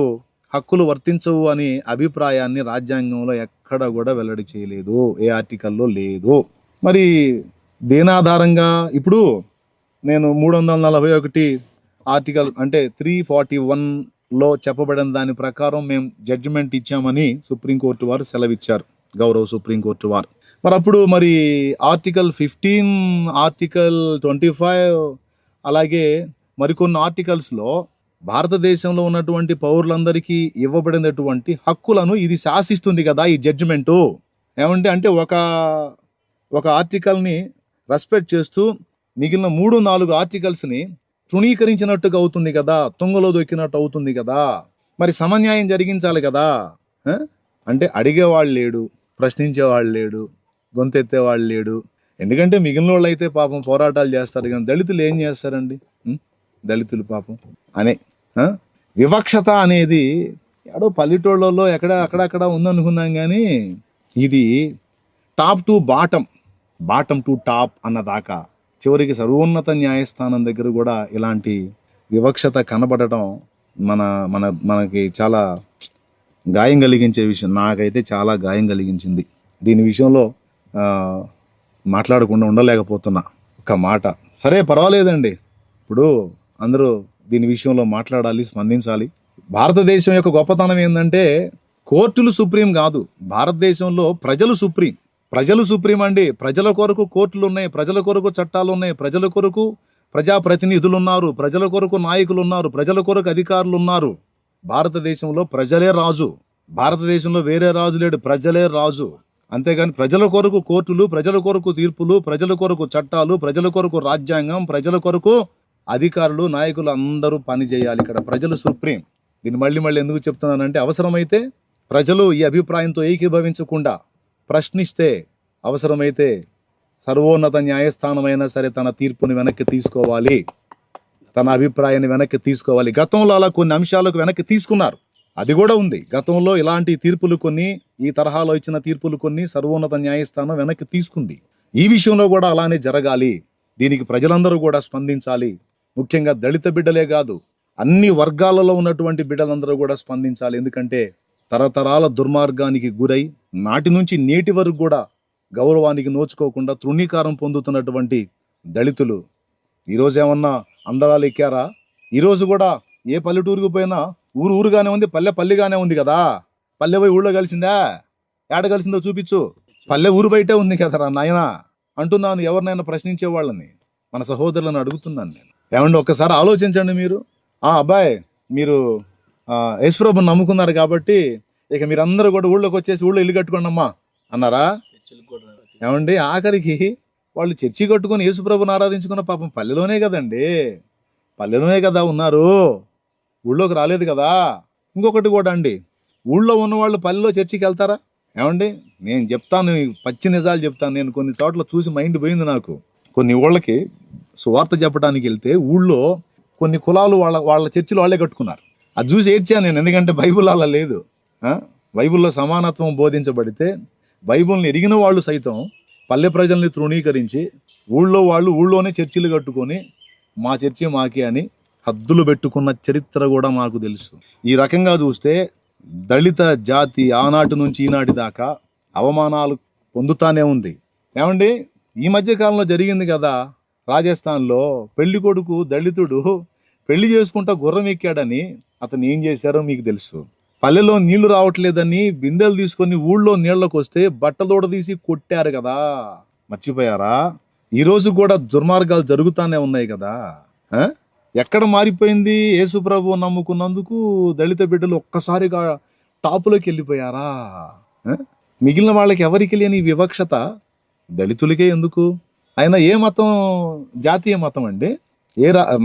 హక్కులు వర్తించవు అనే అభిప్రాయాన్ని రాజ్యాంగంలో ఎక్కడ కూడా వెల్లడి చేయలేదు, ఏ ఆర్టికల్లో లేదు. మరి దేని ఆధారంగా? ఇప్పుడు నేను 341 ఆర్టికల్ అంటే 341లో చెప్పబడిన దాని ప్రకారం మేము జడ్జిమెంట్ ఇచ్చామని సుప్రీంకోర్టు వారు సెలవిచ్చారు, గౌరవ సుప్రీంకోర్టు వారు. మరి అప్పుడు మరి ఆర్టికల్ 15, ఆర్టికల్ 25 అలాగే మరికొన్ని ఆర్టికల్స్లో భారతదేశంలో ఉన్నటువంటి పౌరులందరికీ ఇవ్వబడినటువంటి హక్కులను ఇది శాసిస్తుంది కదా ఈ జడ్జిమెంటు. ఏమంటే అంటే ఒక ఆర్టికల్ని రెస్పెక్ట్ చేస్తూ మిగిలిన 3-4 ఆర్టికల్స్ని తృణీకరించినట్టుగా అవుతుంది కదా, తుంగలో దొక్కినట్టు అవుతుంది కదా. మరి సమన్యాయం జరిగించాలి కదా. అంటే అడిగేవాళ్ళు లేడు, ప్రశ్నించేవాళ్ళు లేడు, గొంతెత్తేవాళ్ళు లేడు. ఎందుకంటే మిగిలిన వాళ్ళు అయితే పాపం పోరాటాలు చేస్తారు, కానీ దళితులు ఏం చేస్తారండి? దళితులు పాపం అనే వివక్షత అనేది ఎక్కడో పల్లెటూళ్ళలో అక్కడక్కడ ఉందనుకున్నాం, కానీ ఇది top to bottom, bottom to top అన్నదాకా చివరికి సర్వోన్నత న్యాయస్థానం దగ్గర కూడా ఇలాంటి వివక్షత కనబడటం మనకి చాలా గాయం కలిగించే విషయం. నాకైతే చాలా గాయం కలిగించింది. దీని విషయంలో మాట్లాడకుండా ఉండలేకపోతున్నా. ఒక మాట సరే పర్వాలేదండి, ఇప్పుడు అందరూ దీని విషయంలో మాట్లాడాలి, స్పందించాలి. భారతదేశం యొక్క గొప్పతనం ఏంటంటే కోర్టులు సుప్రీం కాదు, భారతదేశంలో ప్రజలు సుప్రీం. ప్రజలు సుప్రీం అండి. ప్రజల కొరకు కోర్టులు ఉన్నాయి, ప్రజల కొరకు చట్టాలు ఉన్నాయి, ప్రజల కొరకు ప్రజాప్రతినిధులు ఉన్నారు, ప్రజల కొరకు నాయకులు ఉన్నారు, ప్రజల కొరకు అధికారులు ఉన్నారు. భారతదేశంలో ప్రజలే రాజు. భారతదేశంలో వేరే రాజు లేడు, ప్రజలే రాజు. అంతేగాని ప్రజల కొరకు కోర్టులు, ప్రజల కొరకు తీర్పులు, ప్రజల కొరకు చట్టాలు, ప్రజల కొరకు రాజ్యాంగం, ప్రజల కొరకు అధికారులు, నాయకులు అందరూ పని చేయాలి. ఇక్కడ ప్రజలు సుప్రీం. దీన్ని మళ్ళీ ఎందుకు చెప్తున్నానంటే అవసరమైతే ప్రజలు ఈ అభిప్రాయంతో ఏకీభవించకుండా ప్రశ్నిస్తే, అవసరమైతే సర్వోన్నత న్యాయస్థానమైనా సరే తన తీర్పుని వెనక్కి తీసుకోవాలి, తన అభిప్రాయాన్ని వెనక్కి తీసుకోవాలి. గతంలో అలా కొన్ని అంశాలకు వెనక్కి తీసుకున్నారు, అది కూడా ఉంది. గతంలో ఇలాంటి తీర్పులు కొన్ని, ఈ తరహాలో ఇచ్చిన తీర్పులు కొన్ని సర్వోన్నత న్యాయస్థానం వెనక్కి తీసుకుంది. ఈ విషయంలో కూడా అలానే జరగాలి. దీనికి ప్రజలందరూ కూడా స్పందించాలి. ముఖ్యంగా దళిత బిడ్డలే కాదు, అన్ని వర్గాలలో ఉన్నటువంటి బిడ్డలందరూ కూడా స్పందించాలి. ఎందుకంటే తరతరాల దుర్మార్గానికి గురై నాటి నుంచి నేటి వరకు కూడా గౌరవానికి నోచుకోకుండా తృణీకారం పొందుతున్నటువంటి దళితులు ఈరోజు ఏమన్నా అందరాలు ఎక్కారా? ఈరోజు కూడా ఏ పల్లెటూరుకు పోయినా ఊరుగానే ఉంది, పల్లెగానే ఉంది కదా. పల్లె పోయి ఊళ్ళో కలిసిందా? ఏడ కలిసిందో చూపించు. పల్లె ఊరు బయటే ఉంది కదరా నాయన అంటున్నాను. ఎవరినైనా ప్రశ్నించే వాళ్ళని, మన సహోదరులను అడుగుతున్నాను నేను. ఏమండి ఒక్కసారి ఆలోచించండి మీరు. అబ్బాయి మీరు యేసుప్రభుని నమ్ముకున్నారు కాబట్టి ఇక మీరందరూ కూడా ఊళ్ళోకి వచ్చేసి ఊళ్ళో ఇల్లు కట్టుకోండి అమ్మా అన్నారా? ఏమండి ఆఖరికి వాళ్ళు చర్చి కట్టుకొని యేసుప్రభుని ఆరాధించుకున్న పాపం పల్లెలోనే కదండి, పల్లెలోనే కదా ఉన్నారు, ఊళ్ళోకి రాలేదు కదా. ఇంకొకటి కూడా అండి, ఊళ్ళో ఉన్నవాళ్ళు పల్లెలో చర్చికి వెళ్తారా? ఏమండి నేను చెప్తాను, పచ్చి నిజాలు చెప్తాను. నేను కొన్ని చోట్ల చూసి మైండ్ పోయింది నాకు. కొన్ని ఊళ్ళకి సువార్త చెప్పడానికి వెళ్తే ఊళ్ళో కొన్ని కులాలు వాళ్ళ చర్చిలు వాళ్ళే కట్టుకున్నారు. అది చూసి ఏడ్చాను నేను, ఎందుకంటే బైబుల్ అలా లేదు. బైబుల్లో సమానత్వం బోధించబడితే బైబుల్ని ఎరిగిన వాళ్ళు సైతం పల్లె ప్రజల్ని తృణీకరించి వాళ్ళు ఊళ్ళోనే చర్చిలు కట్టుకొని మా చర్చి మాకే అని హద్దులు పెట్టుకున్న చరిత్ర కూడా మాకు తెలుసు. ఈ రకంగా చూస్తే దళిత జాతి ఆనాటి నుంచి ఈనాటి దాకా అవమానాలు పొందుతానే ఉంది. ఏమండి ఈ మధ్య కాలంలో జరిగింది కదా రాజస్థాన్లో, పెళ్లి కొడుకు దళితుడు పెళ్లి చేసుకుంటా గుర్రం ఎక్కాడని అతను ఏం చేశారో మీకు తెలుసు. పల్లెలో నీళ్లు రావట్లేదని బిందెలు తీసుకొని ఊళ్ళో నీళ్లకు వస్తే బట్టలోడ తీసి కొట్టారు కదా, మర్చిపోయారా? ఈరోజు కూడా దుర్మార్గాలు జరుగుతానే ఉన్నాయి కదా. ఎక్కడ మారిపోయింది? యేసుప్రభు నమ్ముకున్నందుకు దళిత బిడ్డలు ఒక్కసారిగా టాపులోకి వెళ్ళిపోయారా? మిగిలిన వాళ్ళకి ఎవరికి లేని వివక్షత దళితులకే ఎందుకు? అయినా ఏ మతం? జాతీయ మతం అండి.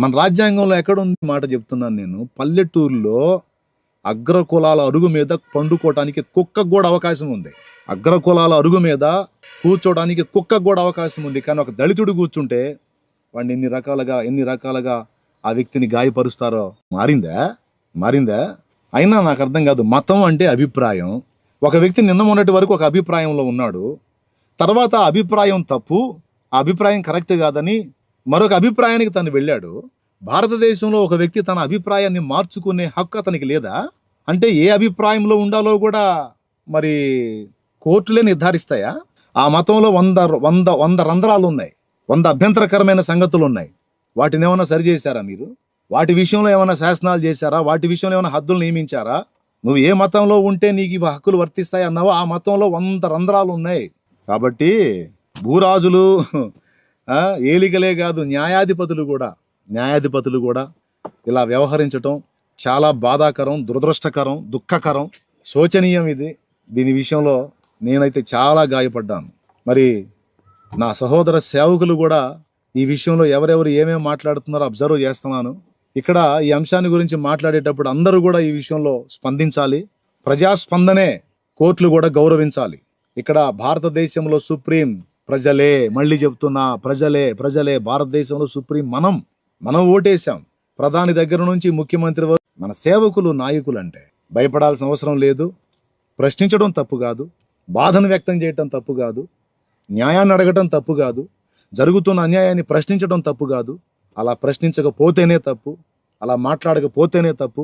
మన రాజ్యాంగంలో ఎక్కడుంది మాట చెప్తున్నాను నేను. పల్లెటూరులో అగ్రకులాల అరుగు మీద పండుకోవటానికి కుక్కకు కూడా అవకాశం ఉంది. అగ్రకులాల అరుగు మీద కూర్చోడానికి కుక్కకు కూడా అవకాశం ఉంది. కానీ ఒక దళితుడు కూర్చుంటే వాడిని ఎన్ని రకాలుగా ఆ వ్యక్తిని గాయపరుస్తారో. మారిందా? అయినా నాకు అర్థం కాదు. మతం అంటే అభిప్రాయం. ఒక వ్యక్తి నిన్న మొన్నటి వరకు ఒక అభిప్రాయంలో ఉన్నాడు, తర్వాత ఆ అభిప్రాయం తప్పు, ఆ అభిప్రాయం కరెక్ట్ కాదని మరొక అభిప్రాయానికి తను వెళ్ళాడు. భారతదేశంలో ఒక వ్యక్తి తన అభిప్రాయాన్ని మార్చుకునే హక్కు అతనికి లేదా? అంటే ఏ అభిప్రాయంలో ఉండాలో కూడా మరి కోర్టులే నిర్ధారిస్తాయా? ఆ మతంలో 100 రంధ్రాలు ఉన్నాయి, 100 అభ్యంతరకరమైన సంగతులు ఉన్నాయి. వాటిని ఏమైనా సరి చేశారా మీరు? వాటి విషయంలో ఏమైనా శాసనాలు చేశారా? వాటి విషయంలో ఏమైనా హద్దులు నియమించారా? నువ్వు ఏ మతంలో ఉంటే నీకు ఇవి హక్కులు వర్తిస్తాయి అన్నావో ఆ మతంలో 100 రంధ్రాలు ఉన్నాయి. కాబట్టి భూరాజులు ఏలికలే కాదు, న్యాయాధిపతులు కూడా ఇలా వ్యవహరించటం చాలా బాధాకరం, దురదృష్టకరం, దుఃఖకరం, శోచనీయం. దీని విషయంలో నేనైతే చాలా గాయపడ్డాను. మరి నా సహోదర సేవకులు కూడా ఈ విషయంలో ఎవరెవరు ఏమేమి మాట్లాడుతున్నారో అబ్జర్వ్ చేస్తున్నాను. ఇక్కడ ఈ అంశాన్ని గురించి మాట్లాడేటప్పుడు అందరూ కూడా ఈ విషయంలో స్పందించాలి. ప్రజాస్పందనే కోర్టులు కూడా గౌరవించాలి. ఇక్కడ భారతదేశంలో సుప్రీం ప్రజలే. మళ్ళీ చెప్తున్నా, ప్రజలే. భారతదేశంలో సుప్రీం మనం ఓటేశాం. ప్రధాని దగ్గర నుంచి ముఖ్యమంత్రి వరకు మన సేవకులు, నాయకులు అంటే భయపడాల్సిన అవసరం లేదు. ప్రశ్నించడం తప్పు కాదు, బాధను వ్యక్తం చేయటం తప్పు కాదు, న్యాయాన్ని అడగటం తప్పు కాదు, జరుగుతున్న అన్యాయాన్ని ప్రశ్నించడం తప్పు కాదు. అలా ప్రశ్నించకపోతేనే తప్పు, అలా మాట్లాడకపోతేనే తప్పు.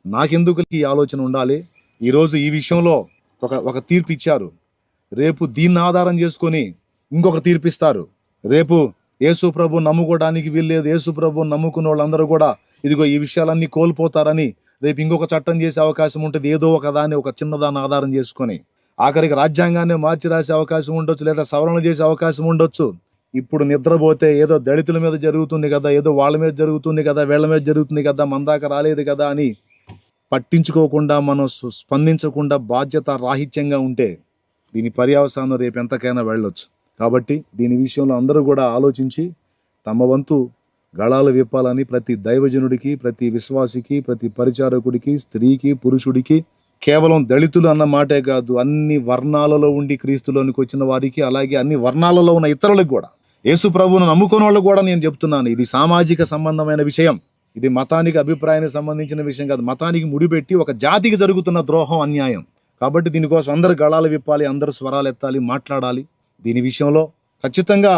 నాకెందుకు ఈ ఆలోచన ఉండాలి? ఈరోజు ఈ విషయంలో ఒక తీర్పు ఇచ్చారు, రేపు దీన్ని ఆధారం చేసుకొని ఇంకొక తీర్పు ఇస్తారు. రేపు యేసు ప్రభు నమ్ముకోవడానికి వీల్లేదు, యేసు ప్రభు నమ్ముకున్న వాళ్ళందరూ కూడా ఇదిగో ఈ విషయాలన్నీ కోల్పోతారని రేపు ఇంకొక చట్టం చేసే అవకాశం ఉంటుంది. ఏదో ఒక దాన్ని, ఒక చిన్నదాన్ని ఆధారం చేసుకొని ఆఖరికి రాజ్యాంగాన్ని మార్చి రాసే అవకాశం ఉండొచ్చు, లేదా సవరణ చేసే అవకాశం ఉండొచ్చు. ఇప్పుడు నిద్రపోతే ఏదో దళితుల మీద జరుగుతుంది కదా, ఏదో వాళ్ళ మీద జరుగుతుంది కదా, వీళ్ళ మీద జరుగుతుంది కదా, మన దాకా రాలేదు కదా అని పట్టించుకోకుండా, మనం స్పందించకుండా బాధ్యత రాహిత్యంగా ఉంటే దీని పర్యవసానం రేపు ఎంతకైనా వెళ్ళొచ్చు. కాబట్టి దీని విషయంలో అందరూ కూడా ఆలోచించి తమ వంతు గళాలు విప్పాలని ప్రతి దైవజనుడికి, ప్రతి విశ్వాసికి, ప్రతి పరిచారకుడికి, స్త్రీకి, పురుషుడికి, కేవలం దళితులు అన్న మాటే కాదు, అన్ని వర్ణాలలో ఉండి క్రీస్తులోనికి వచ్చిన వారికి, అలాగే అన్ని వర్ణాలలో ఉన్న ఇతరులకు కూడా, యేసు ప్రభువును నమ్ముకున్న వాళ్ళకు కూడా నేను చెప్తున్నాను, ఇది సామాజిక సంబంధమైన విషయం. ఇది మతానికి, అభిప్రాయానికి సంబంధించిన విషయం కాదు. మతానికి ముడిపెట్టి ఒక జాతికి జరుగుతున్న ద్రోహం, అన్యాయం. కాబట్టి దీనికోసం అందరు గళాలు విప్పాలి, అందరు స్వరాలు ఎత్తాలి, మాట్లాడాలి. దీని విషయంలో ఖచ్చితంగా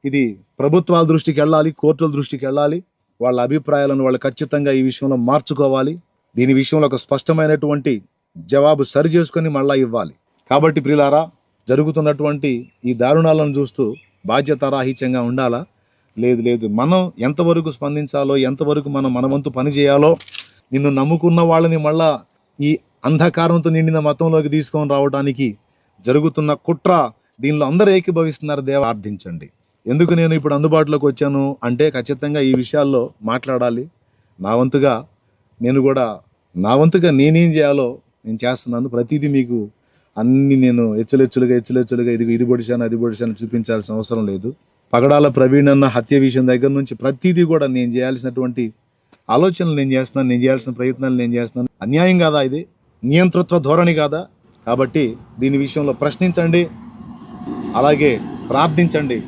ఇది ప్రభుత్వాల దృష్టికి వెళ్ళాలి, కోర్టుల దృష్టికి వెళ్ళాలి. వాళ్ళ అభిప్రాయాలను వాళ్ళు ఖచ్చితంగా ఈ విషయంలో మార్చుకోవాలి. దీని విషయంలో ఒక స్పష్టమైనటువంటి జవాబు సరి చేసుకొని మళ్ళా ఇవ్వాలి. కాబట్టి ప్రియులారా, జరుగుతున్నటువంటి ఈ దారుణాలను చూస్తూ బాధ్యత రాహిత్యంగా ఉండాలా? లేదు. మనం ఎంతవరకు స్పందించాలో, ఎంతవరకు మనం మన వంతు పని చేయాలో, నిన్ను నమ్ముకున్న వాళ్ళని మళ్ళా ఈ అంధకారంతో నిండిన మతంలోకి తీసుకొని రావడానికి జరుగుతున్న కుట్ర, దీనిలో అందరూ ఏకీభవిస్తున్నారు. దేవ ప్రార్థించండి. ఎందుకు నేను ఇప్పుడు అందుబాటులోకి వచ్చాను అంటే ఖచ్చితంగా ఈ విషయాల్లో మాట్లాడాలి. నా వంతుగా నేనేం చేయాలో నేను చేస్తున్నాను. ప్రతిదీ మీకు అన్ని నేను హెచ్చులెచ్చులుగా ఇది పొడిశాను, అది పొడిశాను చూపించాల్సిన అవసరం లేదు. పగడాల ప్రవీణ్ అన్న హత్య విషయం దగ్గర నుంచి ప్రతిదీ కూడా నేను చేయాల్సినటువంటి ఆలోచనలు నేను చేస్తున్నాను, నేను చేయాల్సిన ప్రయత్నాలు నేను చేస్తున్నాను. అన్యాయం కాదా ఇది? నియంతృత్వ ధోరణి కాదా? కాబట్టి దీని విషయంలో ప్రశ్నించండి, అలాగే ప్రార్థించండి.